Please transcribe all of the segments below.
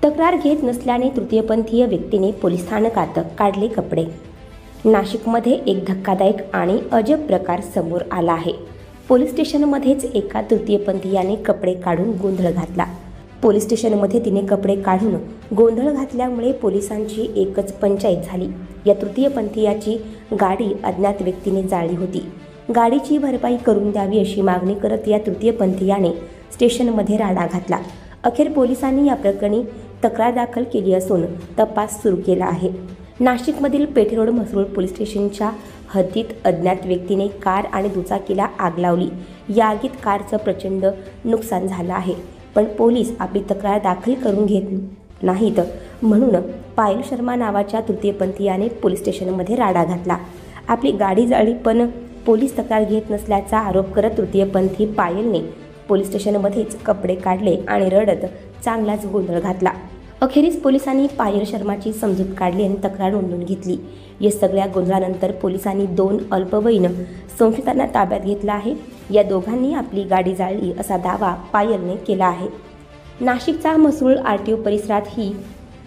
तक्रार घेत नसल्याने तृतीयपंथीय व्यक्तीने पोलीस स्थानकात काढले कपडे। नाशिकमध्ये एक धक्कादायक आणि अजब प्रकार समोर आला आहे। पोलीस स्टेशनमध्येच एका तृतीयपंथीयाने कपडे काढून गोंधळ घातला। पोलीस स्टेशनमध्ये तिने कपडे काढून गोंधळ घातल्यामुळे पोलिसांची एकच पंचायत झाली। या तृतीयपंथीयाची गाडी अज्ञात व्यक्तीने जाळली होती। गाडीची भरपाई करून द्यावी अशी मागणी करत या तृतीयपंथीयाने स्टेशनमध्ये राडा घातला। अखेर पोलिसांनी या प्रकरणी तक्रार दाखल केली असून तपास सुरू केला आहे। नाशिकमधील पेठ रोड म्हसरूळ पोलीस स्टेशनच्या हद्दीत अज्ञात व्यक्तीने कार आणि दुचाकीला आग लावली। या आगीत कारचं प्रचंड नुकसान झालं आहे, पण पोलीस आपली तक्रार दाखल करून घेत नाहीत म्हणून पायल शर्मा नावाच्या तृतीयपंथीयाने पोलीस स्टेशनमध्ये राडा घातला। आपली गाडी जाळली पण पोलीस तक्रार घेत नसल्याचा आरोप करत तृतीयपंथी पायलने पोलीस स्टेशनमध्येच कपडे काढले आणि रडत चांगलाच गोंधळ घातला। अखेरीस पोलिसांनी पायल शर्माची समजूत काढली आणि तक्रार नोंदवून घेतली। या सगळ्या गोंधळानंतर पोलिसांनी 2 अल्पवयीन संशयितांना ताब्यात घेतला आहे। या दोघांनी आपली गाडी जाळली असा दावा पायलने केला आहे। नाशिकचा म्हसरूळ आरटीओ परिसरात ही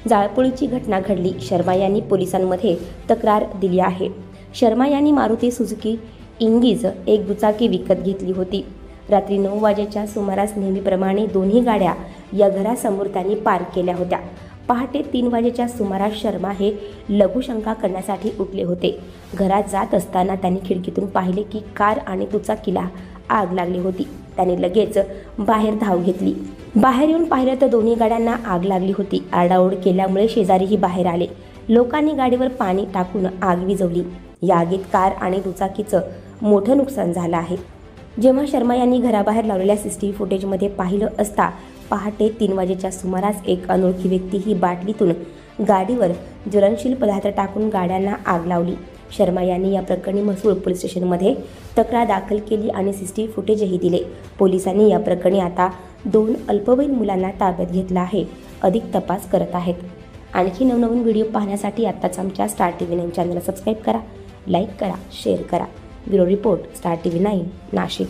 जाळपोळीची घटना घडली। शर्मा यांनी पोलिसांमध्ये तक्रार दिली आहे। शर्मा यांनी मारुती सुझुकी इंगीज एक दुचाकी विकत घेतली होती। रात्री 9 वाजेच्या सुमारास नेहमीप्रमाणे दोन्ही गाड्या या घरासमोर त्यांनी पार्क केल्या होत्या। पहाटे 3 वाजेच्या सुमारास शर्मा हे लघुशंका करण्यासाठी उठले होते। घरात जात असताना त्यांनी खिडकीतून पाहिले की कार आणि दुचाकीला आग लागली होती। त्यांनी लगेच बाहेर धाव घेतली। बाहेर येऊन पाहिलं तर दोन्ही गाड्यांना आग लागली होती। आरडाओरड केल्यामुळे शेजारीही बाहेर आले। लोकांनी गाडीवर पाणी टाकून आग विझवली। या आगीत कार आणि दुचाकीचं मोठं नुकसान झालं आहे। जेव्हा शर्मा यांनी घराबाहेर लावलेल्या सीसीटीव्ही फुटेजमध्ये पाहिलं असता पहाटे 3 वाजेच्या सुमारास एक अनोळखी व्यक्ती ही बाटलीतून गाडीवर ज्वलनशील पदार्थ टाकून गाड्यांना आग लावली। शर्मा यांनी या प्रकरणी म्हसरूळ पोलीस स्टेशनमध्ये तक्रार दाखल केली आणि सीसीटीव्ही फुटेजही दिले। पोलिसांनी या प्रकरणी आता 2 अल्पवयीन मुलांना ताब्यात घेतलं आहे। अधिक तपास करत आहेत। आणखी नवनवीन व्हिडिओ पाहण्यासाठी आत्ताच आमच्या स्टार TV9 चॅनलला सबस्क्राईब करा, लाईक करा, शेअर करा। Bureau report, star TV9 Nashik.